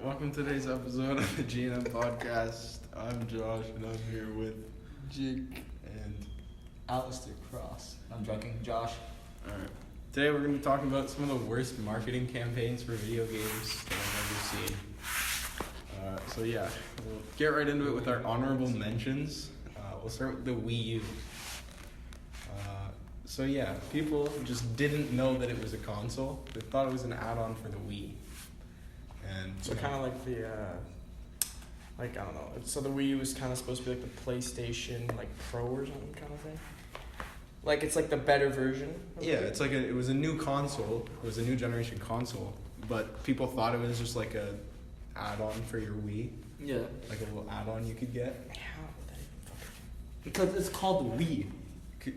Welcome to today's episode of the G&M Podcast. I'm Josh and I'm here with Jake and Alistair Cross. I'm joking, Josh. Alright. Today we're going to be talking about some of the worst marketing campaigns for video games that I've ever seen. We'll get right into it with our honorable mentions. We'll start with the Wii U. People just didn't know that it was a console. They thought it was an add-on for the Wii. And so kind of like the, I don't know. So the Wii U was kind of supposed to be like the PlayStation, like Pro or something kind of thing. Like it's like the better version. Yeah, it's like it was a new console. It was a new generation console, but people thought it was just like a add-on for your Wii. Yeah. Like a little add-on you could get. How would that even fucking? Because it's called the Wii.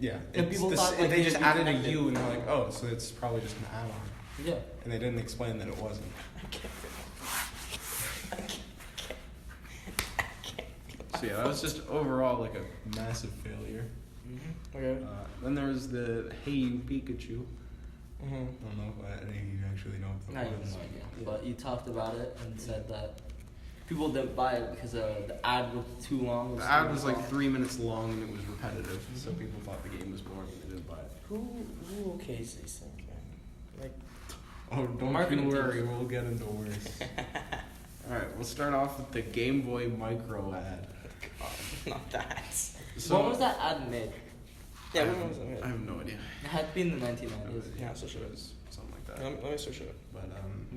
Yeah. And people thought like they just added a connected. U and they're like, oh, so it's probably just an add-on. Yeah. And they didn't explain that it wasn't. So yeah, that was just overall like a massive failure. Mm-hmm. Okay. Then there was the Hey You Pikachu. Mm-hmm. I don't know if any of you actually know what I that have was. no idea. But you talked about it and said that people didn't buy it because the ad was too long. The ad was like 3 minutes long and it was repetitive, so people thought the game was boring and they didn't buy it. Who okays these things, man? Like, Oh, don't Marketing you worry, teams. we'll get into worse. Alright, we'll start off with the Game Boy Micro ad. God, not that. So, when was that ad made? Yeah, I when was it? have no idea. It had to be in the 1990s. Yeah, so should It it. was something like that. Let me search it. But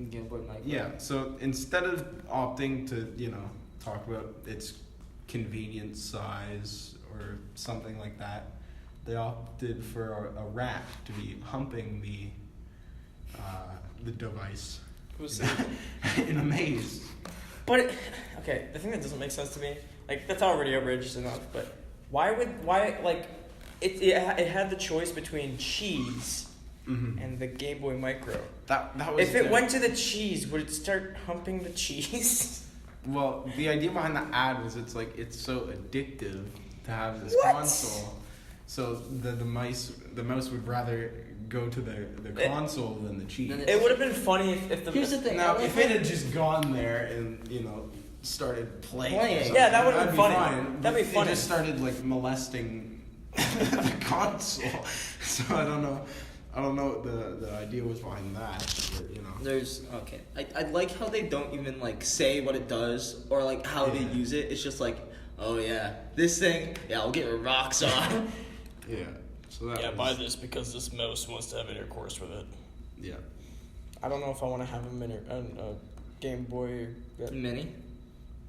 Game Boy Micro. yeah, so instead of opting to, talk about its convenient size or something like that, they opted for a rat to be humping the device in a maze. But okay, the thing that doesn't make sense to me, like that's already outrageous enough. But why it had the choice between cheese Mm-hmm. and the Game Boy Micro. That was If it went to the cheese, would it start humping the cheese? Well, the idea behind the ad was it's so addictive to have this What? console. So the mouse would rather go to the console than the cheese. Then It would have been funny if the. Here's the thing. Now, I like if how- it had just gone there and started playing, or Playing. something, Yeah, that would've that'd been funny. Fine. That'd be But funny. It just started like molesting the console. So I don't know what the idea was behind that. But, There's okay. I like how they don't even like say what it does or like how they Yeah. use it. It's just like, oh yeah, this thing, yeah, I'll get rocks on. Yeah. So that Yeah, was, buy this because this mouse wants to have intercourse with it. Yeah. I don't know if I want to have a Game Boy Mini.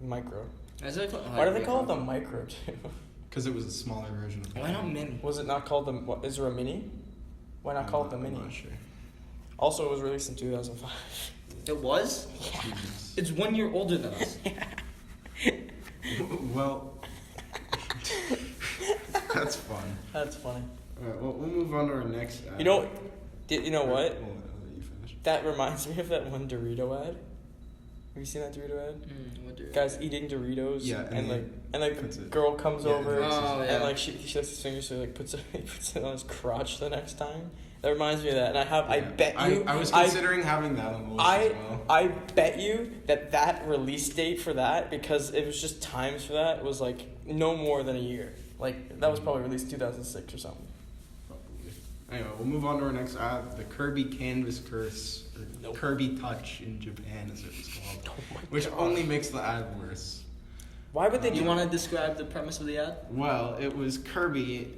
Micro. Is it called, Why do they call it the Micro too? Because it was a smaller version of the Why not mini? Was it not called the? What, is there a Mini? Why not call it the Mini? I'm not sure. Also, it was released in 2005. It was. Jesus. It's 1 year older than us. Well, that's fun. That's funny. Alright, well, we'll move on to our next ad. You know what? Well, you finish. That reminds me of that one Dorito ad. Have you seen that Dorito ad? What do Guys eating Doritos. Yeah, and like puts the it- girl comes yeah, over Oh, yeah. and like she likes his fingers, so like puts it on his crotch the next time. That reminds me of that, and I bet you I was considering having that on the list as well. I bet you that release date for that, because it was just times for that, was like no more than a year. Like that was probably released 2006 or something. Probably. Anyway, we'll move on to our next ad, the Kirby Canvas Curse, or Nope. Kirby Touch in Japan, as it was called, Oh my which God. only makes the ad worse. Why would they You do? want to describe the premise of the ad? Well, it was Kirby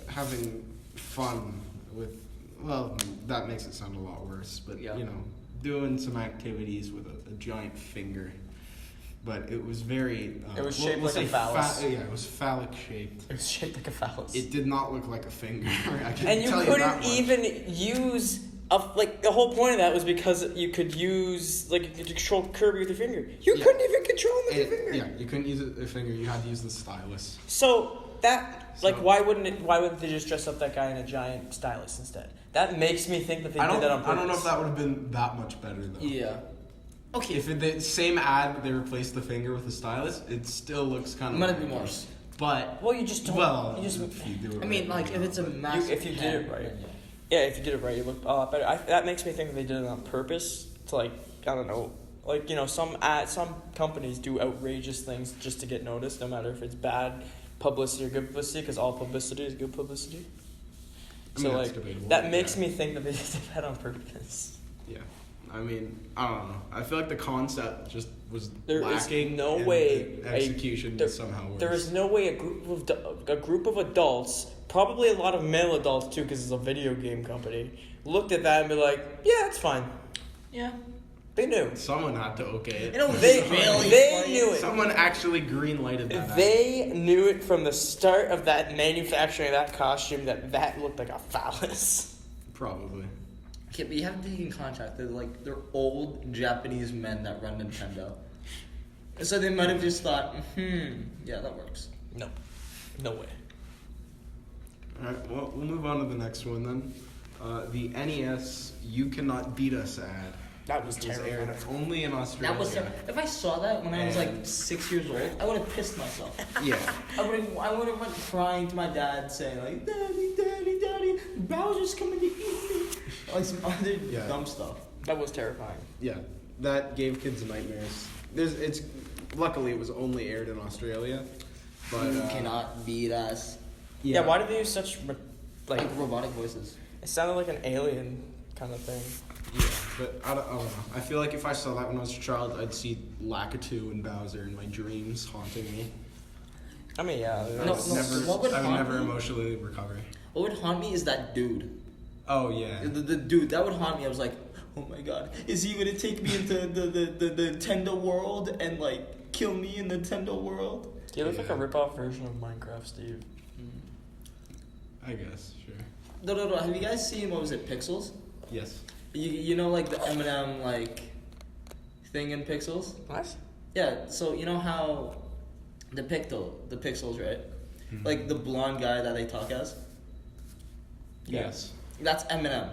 having fun with, well, that makes it sound a lot worse, but, Yeah. doing some activities with a giant finger. But it was very... It was shaped like a say phallus. yeah, it was phallic shaped. It was shaped like a phallus. It did not look like a finger. I can And you tell that couldn't much. even use Like the whole point of that was because you could use you could control Kirby with your finger. You couldn't even control him with your finger. Yeah, you couldn't use a finger. You had to use the stylus. So why wouldn't they just dress up that guy in a giant stylus instead? That makes me think that they did that on purpose. I don't know if that would have been that much better though. Yeah. Okay. If the same ad they replaced the finger with the stylus, it still looks kind of. Might be worse. But well, you just don't. Well, you just, if you do it. I mean, like if it's a massive. if you did it right. Yeah, if you did it right, you look a lot better. That makes me think that they did it on purpose to I don't know, some companies do outrageous things just to get noticed, no matter if it's bad publicity or good publicity, because all publicity is good publicity. I mean, So that's debatable, that makes me think that they did that on purpose. Yeah, I mean, I don't know. I feel like the concept just was There is lacking. no and way the execution was somehow worse. There is no way a group of adults, probably a lot of male adults too, because it's a video game company, looked at that and be like, yeah, it's fine. Yeah. They knew. Someone had to okay it. You know, They really knew it. Someone actually green lighted that. They knew it from the start of that manufacturing of that costume that looked like a phallus. Probably. Okay, but you have to take in contract. They're old Japanese men that run Nintendo. And so they might have just thought, yeah, that works. No way. Alright, well, we'll move on to the next one then. The NES You Cannot Beat Us ad. That was Aired terrible. only in Australia. That was if I saw that when I was 6 years old, I would have pissed myself. Yeah. I would have went crying to my dad saying Daddy, Bowser's coming to eat me. Like some other dumb stuff. That was terrifying. Yeah, that gave kids nightmares. Luckily it was only aired in Australia, but You cannot beat us. Yeah, why did they use such Like robotic voices. It sounded like an alien kind of thing. Yeah, but I don't know. I feel like if I saw that when I was a child, I'd see Lakitu and Bowser in my dreams haunting me. I mean, yeah. I would never emotionally recover. What would haunt me is that dude. Oh yeah. The dude that would haunt me. I was like, oh my god, is he gonna take me into the Nintendo world and kill me in the Nintendo world? He looks like a rip-off version of Minecraft, Steve. I guess, sure. No. Have you guys seen what was it, Pixels? Yes. You know the Eminem thing in Pixels? What? Yeah. So you know how the Pixels, right? Mm-hmm. The blonde guy that they talk as. Yes. That's Eminem.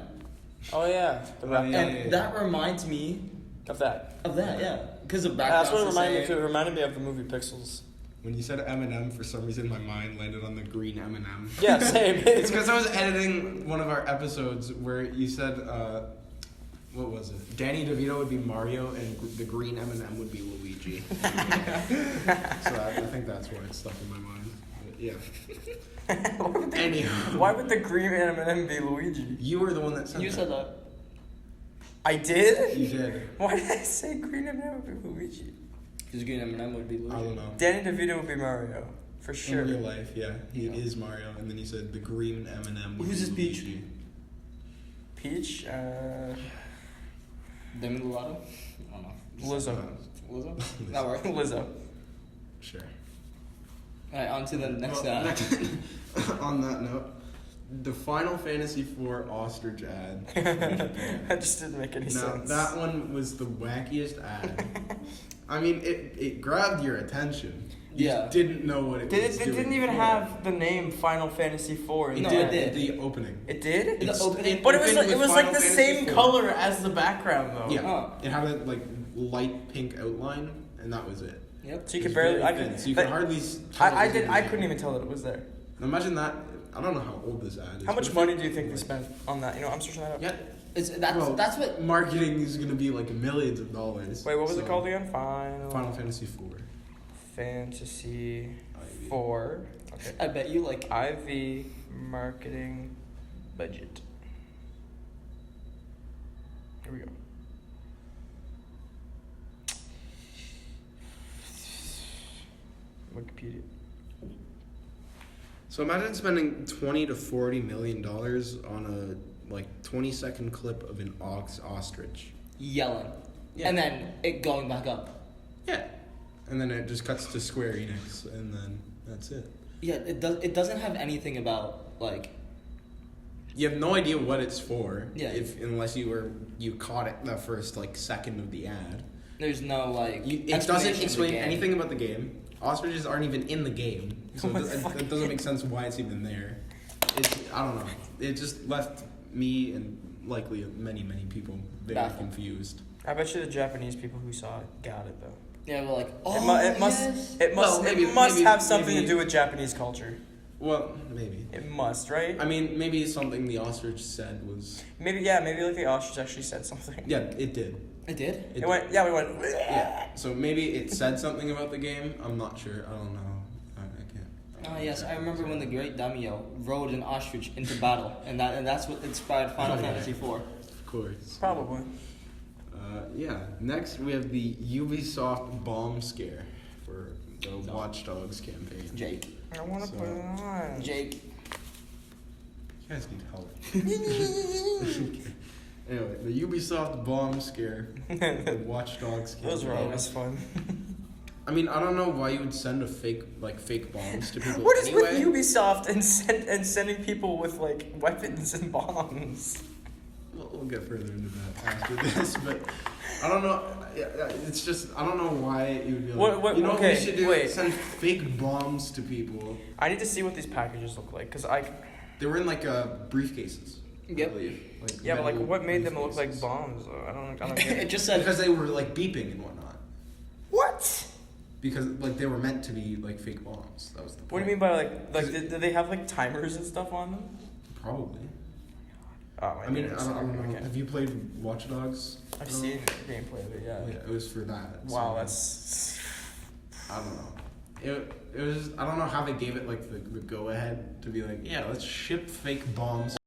Oh yeah, the rap. And that reminds me Of that. yeah. Because the background's That's what it the reminded me same. to. It reminded me of the movie Pixels. When you said Eminem, for some reason my mind landed on the green M&M. Yeah, same. It's because I was editing one of our episodes where you said, what was it? Danny DeVito would be Mario and the green M&M would be Luigi. So I think that's why it's stuck in my mind. But yeah. Anyhow. Why would the green M&M be Luigi? You were the one that said You that. said that. I did? You did. Why did I say green M&M would be Luigi? Because green M&M would be Luigi. I don't know. Danny DeVito would be Mario. For sure. In real life, yeah. He is Mario. And then he said the green M&M would Who's be his Peach? Luigi. Peach? Demi Lovato? I don't know. Lizzo. Lizzo? That works. Lizzo. Sure. Alright, on to the next Well, ad. on that note, the Final Fantasy IV ostrich ad. That just didn't make any Now, sense. that one was the wackiest ad. I mean, it grabbed your attention. You Yeah. just didn't know what it was It doing didn't even before. have the name Final Fantasy IV. No, there. it did. The opening. It did? It's- opening- But it was opened like, with like Final the Fantasy same IV. color as the background though. Yeah. Oh. It had a light pink outline, and that was it. Yep. So you It could was barely. very I thin, could. so you that- could hardly. Tell I it was did. in I there. couldn't even tell that it was there. Imagine that. I don't know how old this ad is. How much but money if do you think they spent on that? You know, I'm searching that up. Yeah. That's what. marketing is gonna be millions of dollars. Wait, what was it So, called again? Final Fantasy IV. Fantasy IV. 4. Okay. I bet you IV marketing budget. Here we go. Wikipedia. So imagine spending $20 to $40 million on a 20-second clip of an ostrich. yelling, Yeah. and then it going back up. Yeah. And then it just cuts to Square Enix, and then that's it. Yeah, it doesn't have anything about You have no idea what it's for. Yeah. Unless you caught it the first like second of the ad. There's no like. It explanation doesn't of the explain game. anything about the game. Ostriches aren't even in the game, so it doesn't make sense why it's even there. I don't know. It just left me and likely many people very Baffled. confused. I bet you the Japanese people who saw it got it though. Yeah, we're like, It, oh, mu- it must. yes. It must. Well, maybe- it must maybe- have something maybe- to do with Japanese culture. Well, maybe. It must, right? I mean, maybe something the ostrich said was. Maybe like the ostrich actually said something. Yeah, it did. It did. It went. Yeah, we went. Yeah. So maybe it said something about the game. I'm not sure. I don't know. I can't. Oh yes, I remember when the Great Daimyo rode an ostrich into battle, and that's what inspired Final Oh, yeah. Fantasy IV. Of course. Probably. Yeah. Next, we have the Ubisoft bomb scare for the Watch Dogs campaign. Jake. I want to So- put it on. Jake. You guys need help. Anyway, the Ubisoft bomb scare, the Watch Dogs campaign. Those were always fun. I mean, I don't know why you would send fake bombs to people What is anyway. with Ubisoft and sending people with like weapons and bombs? We'll get further into that after this, but I don't know. It's just I don't know why you would be like. What- you know okay, what we should do? wait. Send fake bombs to people. I need to see what these packages look like, cause They were in like briefcases. I Yep. believe. Like yeah, but like metal what made them look like briefcases. bombs? Though? I don't get It it. just said. Because they were like beeping and whatnot. What? Because like they were meant to be like fake bombs. That was the point. What do you mean by like did they have like timers and stuff on them? Probably. Oh, my I mean, I goodness. don't know. Okay. Have you played Watch Dogs? I've seen gameplay of it. Yeah. Yeah, it was for that. Wow, so- that's. I don't know. It was I don't know how they gave it like the go ahead to be like, yeah, let's ship fake bombs.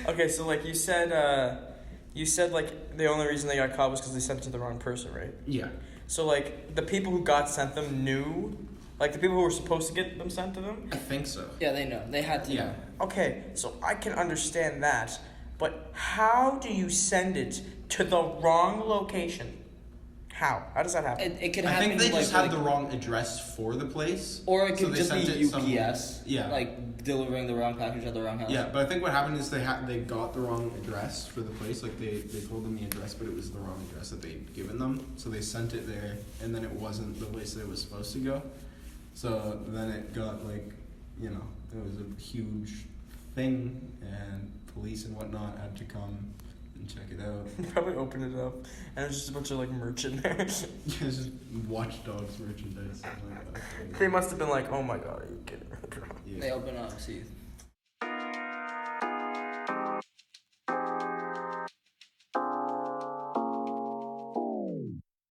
Okay, so like you said like the only reason they got caught was because they sent it to the wrong person, right? Yeah. So like the people who got sent them knew, like the people who were supposed to get them sent to them. I think so. Yeah, they know. They had to Yeah. know. Okay, so I can understand that, but how do you send it to the wrong location? How does that happen? It could I happen. think they just like, had the wrong address for the place. Or it so could they just sent be it some- UPS. Yeah. Like delivering the wrong package at the wrong house. Yeah, but I think what happened is they got the wrong address for the place. Like they told them the address, but it was the wrong address that they'd given them. So they sent it there, and then it wasn't the place that it was supposed to go. So then it got like, it was a huge thing, and police and whatnot had to come and check it out. Probably opened it up, and there's just a bunch of like merch in there. It's just Watch Dogs merchandise. They must have been like, "Oh my god, are you kidding?" Yeah. They open up, see